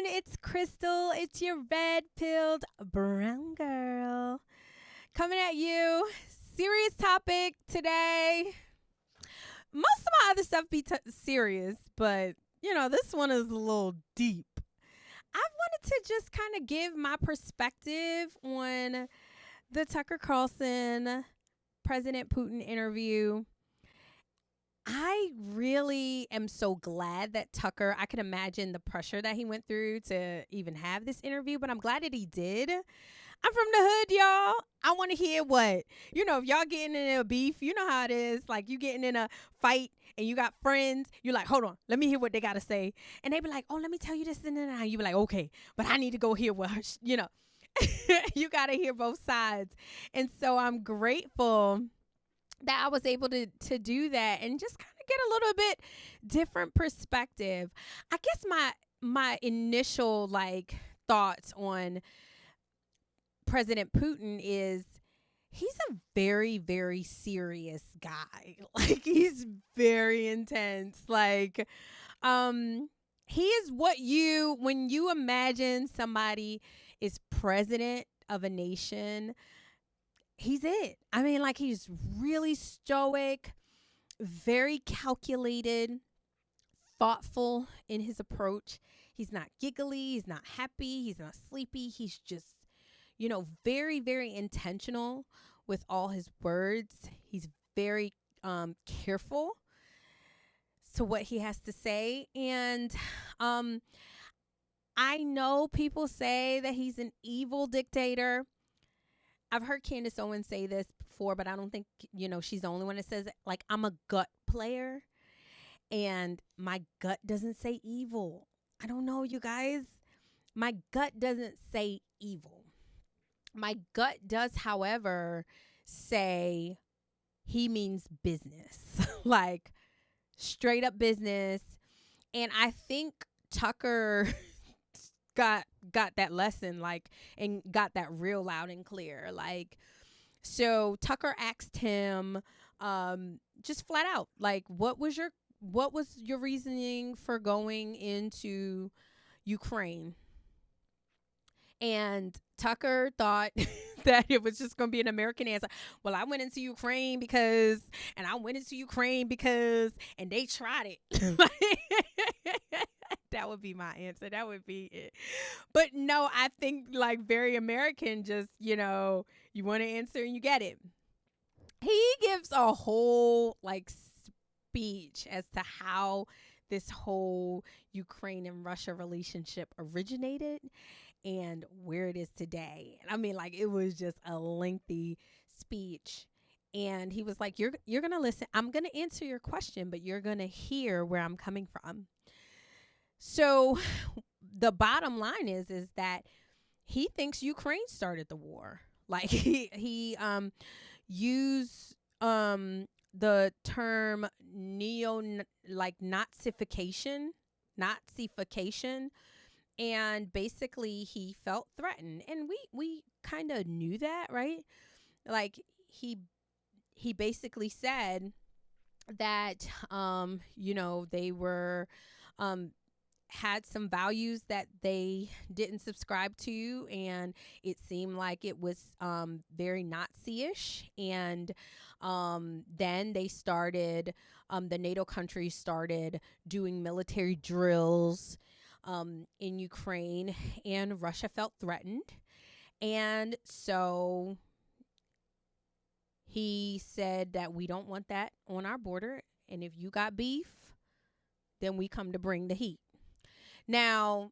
It's Crystal. It's your red-pilled brown girl coming at you. Serious topic today. Most of my other stuff be serious, but this one is a little deep. I wanted to just kind of give my perspective on the Tucker Carlson President Putin interview. I really am so glad that Tucker, I can imagine the pressure that he went through to even have this interview, but I'm glad that he did. I'm from the hood, y'all. I want to hear what, if y'all getting in a beef, you know how it is. Like you getting in a fight and you got friends. You're like, hold on, let me hear what they got to say. And they be like, oh, let me tell you this and then you be like, okay, but I need to go hear what, you got to hear both sides. And so I'm grateful that I was able to do that and just kind of get a little bit different perspective. I guess my initial thoughts on President Putin is he's a very, very serious guy. He's very intense. He is when you imagine somebody is president of a nation, he's it. I mean, he's really stoic, very calculated, thoughtful in his approach. He's not giggly. He's not happy. He's not sleepy. He's just, very, very intentional with all his words. He's very careful to what he has to say. And I know people say that he's an evil dictator. I've heard Candace Owens say this before, but I don't think, she's the only one that says it. I'm a gut player and my gut doesn't say evil. I don't know, you guys. My gut doesn't say evil. My gut does, however, say he means business, straight up business. And I think Tucker got that lesson and got that real loud and clear. So Tucker asked him just flat out, what was your reasoning for going into Ukraine? And Tucker thought that it was just going to be an American answer. Well, I went into Ukraine because, and they tried it. That would be my answer. That would be it. But no, I think very American, just, you want to answer and you get it. He gives a whole speech as to how this whole Ukraine and Russia relationship originated and where it is today. And I mean, it was just a lengthy speech. And he was like, you're going to listen. I'm going to answer your question, but you're going to hear where I'm coming from. So the bottom line is that he thinks Ukraine started the war. He used the term Nazification, and basically he felt threatened, and we kind of knew that, right? He basically said that they were had some values that they didn't subscribe to, and it seemed like it was very Nazi-ish. And then they started, the NATO countries started doing military drills in Ukraine, and Russia felt threatened. And so he said that we don't want that on our border, and if you got beef, then we come to bring the heat. Now,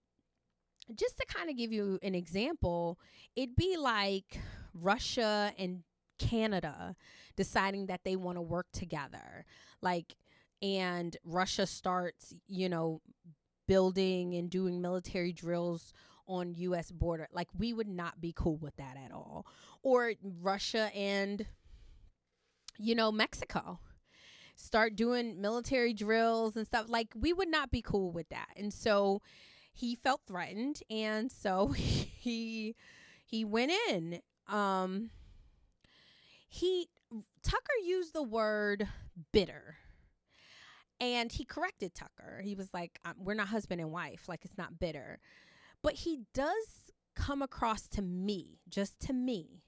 just to kind of give you an example, it'd be like Russia and Canada deciding that they want to work together. And Russia starts, building and doing military drills on U.S. border. We would not be cool with that at all. Or Russia and, Mexico start doing military drills and stuff. We would not be cool with that. And so he felt threatened, and so he went in. Tucker used the word bitter, and he corrected Tucker. He was like, we're not husband and wife. It's not bitter. But he does come across to me, just to me,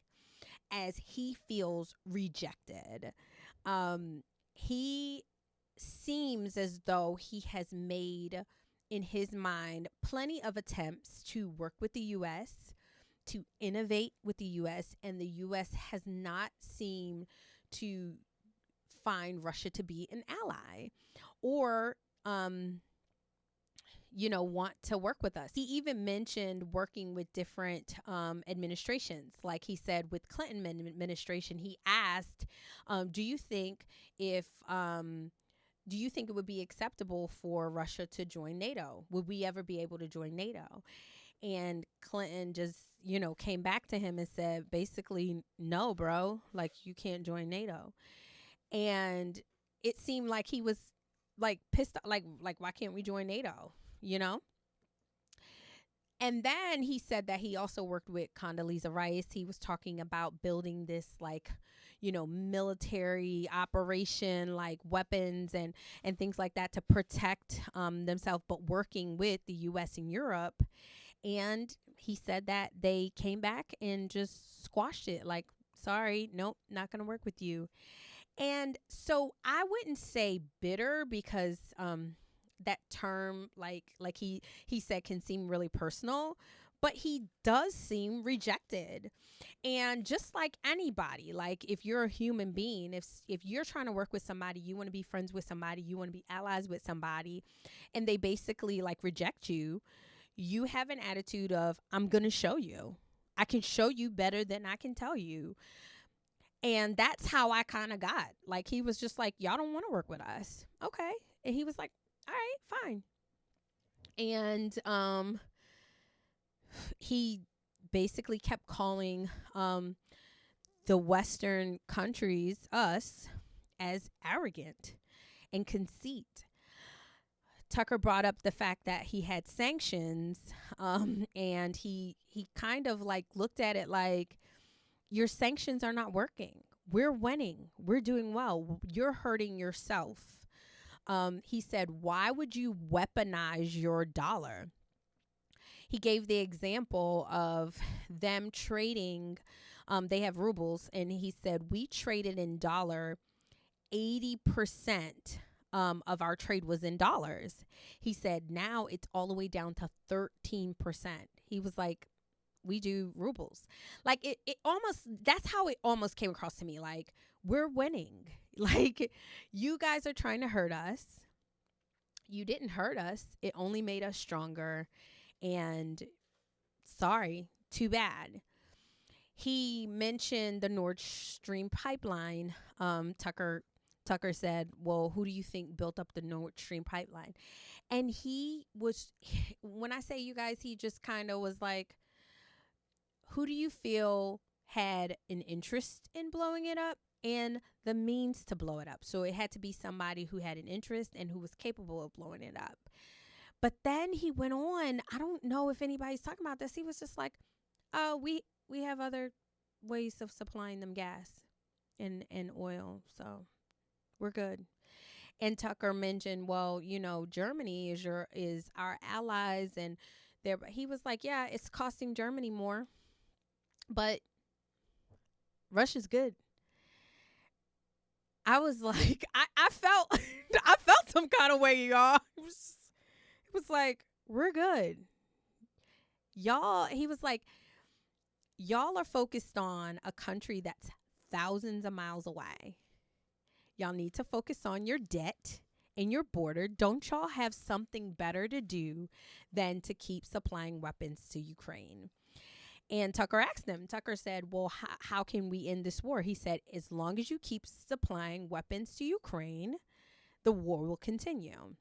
as he feels rejected. He seems as though he has made, in his mind, plenty of attempts to work with the U.S., to innovate with the U.S., and the U.S. has not seemed to find Russia to be an ally or, want to work with us. He even mentioned working with different administrations. Like he said, with Clinton administration, he asked, do you think it would be acceptable for Russia to join NATO? Would we ever be able to join NATO? And Clinton just, came back to him and said, basically, no, bro, like you can't join NATO. And it seemed like he was like pissed, like why can't we join NATO? And then he said that he also worked with Condoleezza Rice. He was talking about building this military operation, like weapons and things like that to protect themselves, but working with the U.S. and Europe. And he said that they came back and just squashed it. Like, sorry, nope, not going to work with you. And so I wouldn't say bitter, because that term, like he said, can seem really personal, but he does seem rejected. And just like anybody, like if you're a human being, if you're trying to work with somebody, you want to be friends with somebody, you want to be allies with somebody, and they basically like reject you, you have an attitude of, I'm going to show you. I can show you better than I can tell you. And that's how I kind of got. Like, he was just like, y'all don't want to work with us. Okay. And he was like, all right, fine. And he basically kept calling the Western countries, us, as arrogant and conceit. Tucker brought up the fact that he had sanctions, and he kind of like looked at it like, your sanctions are not working. We're winning. We're doing well. You're hurting yourself. He said, why would you weaponize your dollar? He gave the example of them trading. They have rubles, and he said, we traded in dollar. 80% of our trade was in dollars. He said, now it's all the way down to 13%. He was like, we do rubles. Like it almost, that's how it almost came across to me. Like, we're winning. Like, you guys are trying to hurt us. You didn't hurt us. It only made us stronger. And sorry, too bad. He mentioned the Nordstream Pipeline. Tucker said, well, who do you think built up the Nordstream Pipeline? And he was, when I say you guys, he just kind of was like, who do you feel had an interest in blowing it up and the means to blow it up? So it had to be somebody who had an interest and who was capable of blowing it up. But then he went on, I don't know if anybody's talking about this. He was just like, oh, we have other ways of supplying them gas and oil. So we're good. And Tucker mentioned, well, Germany is our allies, and he was like, yeah, it's costing Germany more, but Russia's good. I was like, I felt I felt some kind of way, y'all. It was like, we're good. Y'all, he was like, y'all are focused on a country that's thousands of miles away. Y'all need to focus on your debt and your border. Don't y'all have something better to do than to keep supplying weapons to Ukraine? And Tucker asked him, Tucker said, well, how can we end this war? He said, as long as you keep supplying weapons to Ukraine, the war will continue.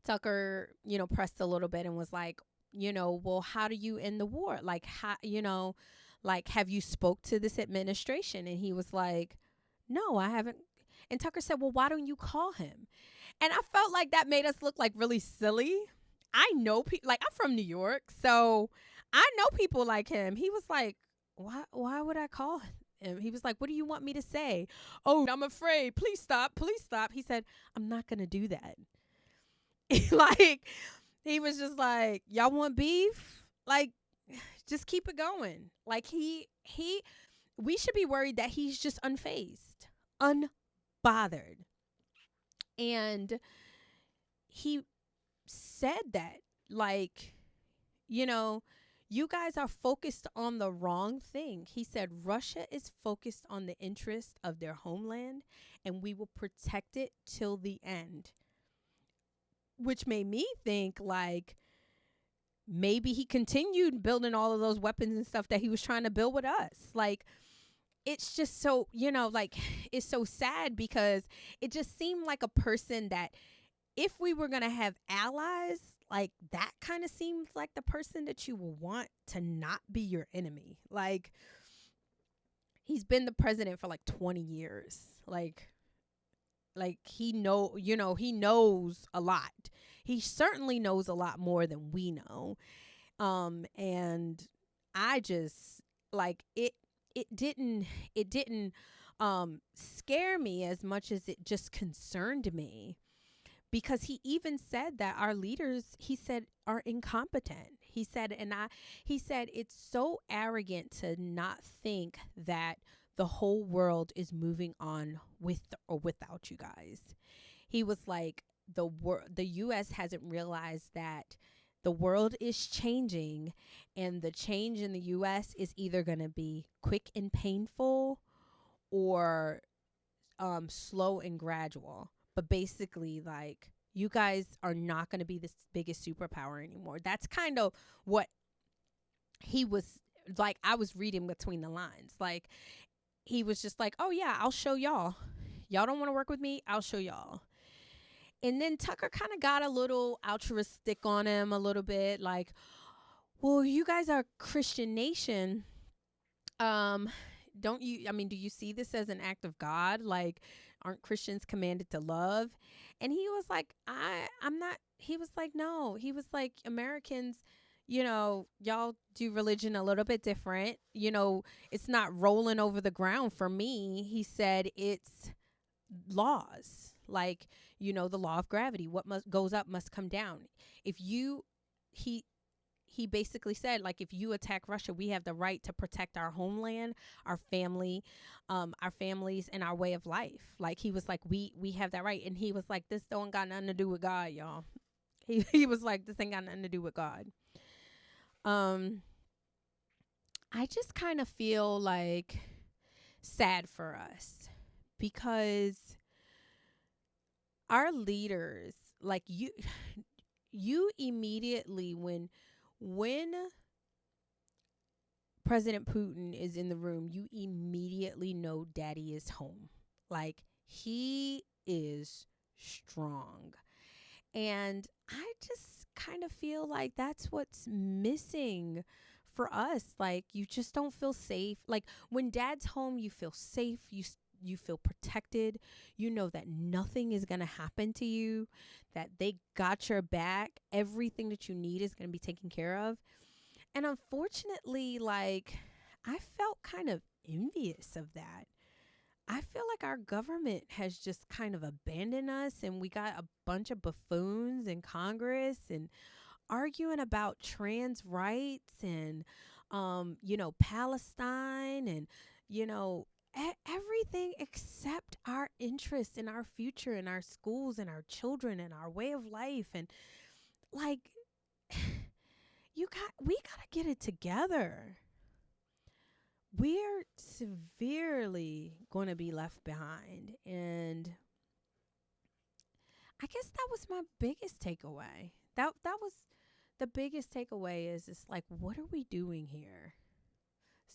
Tucker, pressed a little bit and was like, well, how do you end the war? Like, how, have you spoke to this administration? And he was like, no, I haven't. And Tucker said, well, why don't you call him? And I felt like that made us look like really silly. I know people, like, I'm from New York, so I know people like him. He was like, why would I call him? He was like, what do you want me to say? Oh, I'm afraid. Please stop. Please stop. He said, I'm not going to do that. Like, He was just like, y'all want beef? Like, just keep it going. Like we should be worried that he's just unfazed, unbothered. And he said that, like, you know, you guys are focused on the wrong thing. He said Russia is focused on the interest of their homeland, and we will protect it till the end. Which made me think, like, maybe he continued building all of those weapons and stuff that he was trying to build with us. Like, it's just so, like, it's so sad because it just seemed like a person that if we were going to have allies, like, that kind of seems like the person that you will want to not be your enemy. Like, he's been the president for like 20 years. Like he he knows a lot. He certainly knows a lot more than we know. And I just, like, it didn't scare me as much as it just concerned me, because he even said that our leaders, he said, are incompetent. He said it's so arrogant to not think that the whole world is moving on with or without you guys. He was like, the US hasn't realized that the world is changing, and the change in the US is either going to be quick and painful or slow and gradual. But basically, like, you guys are not going to be the biggest superpower anymore. That's kind of what he was like. I was reading between the lines. Like, he was just like, oh yeah, I'll show y'all. Y'all don't want to work with me? I'll show y'all. And then Tucker kind of got a little altruistic on him a little bit. Like, well, you guys are a Christian nation. Do you see this as an act of God? Like, aren't Christians commanded to love? And he was like, I'm not. He was like, no. He was like, Americans, y'all do religion a little bit different. It's not rolling over the ground for me. He said it's laws, like, the law of gravity. What goes up must come down. He basically said, like, if you attack Russia, we have the right to protect our homeland, our family, our families, and our way of life. Like, he was like, we have that right. And he was like, this don't got nothing to do with God, y'all. He was like, this ain't got nothing to do with God. I just kind of feel like sad for us, because our leaders, like, you immediately, when President Putin is in the room, you immediately know daddy is home. Like, he is strong. And I just kind of feel like that's what's missing for us. Like, you just don't feel safe. Like, when dad's home, you feel safe. You feel protected. You know that nothing is going to happen to you, that they got your back. Everything that you need is going to be taken care of. And unfortunately, like, I felt kind of envious of that. I feel like our government has just kind of abandoned us, and we got a bunch of buffoons in Congress and arguing about trans rights and, Palestine and, everything except our interests and our future and our schools and our children and our way of life. And, like, we gotta get it together. We're severely going to be left behind. And I guess that was my biggest takeaway. That was the biggest takeaway, is it's like, what are we doing here?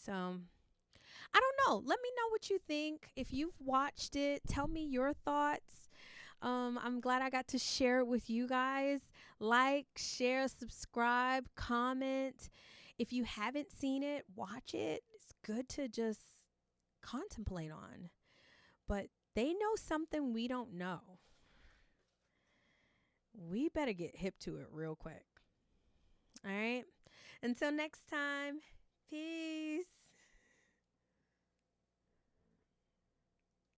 So I don't know. Let me know what you think. If you've watched it, tell me your thoughts. I'm glad I got to share it with you guys. Like, share, subscribe, comment. If you haven't seen it, watch it. It's good to just contemplate on. But they know something we don't know. We better get hip to it real quick. All right. Until next time, peace.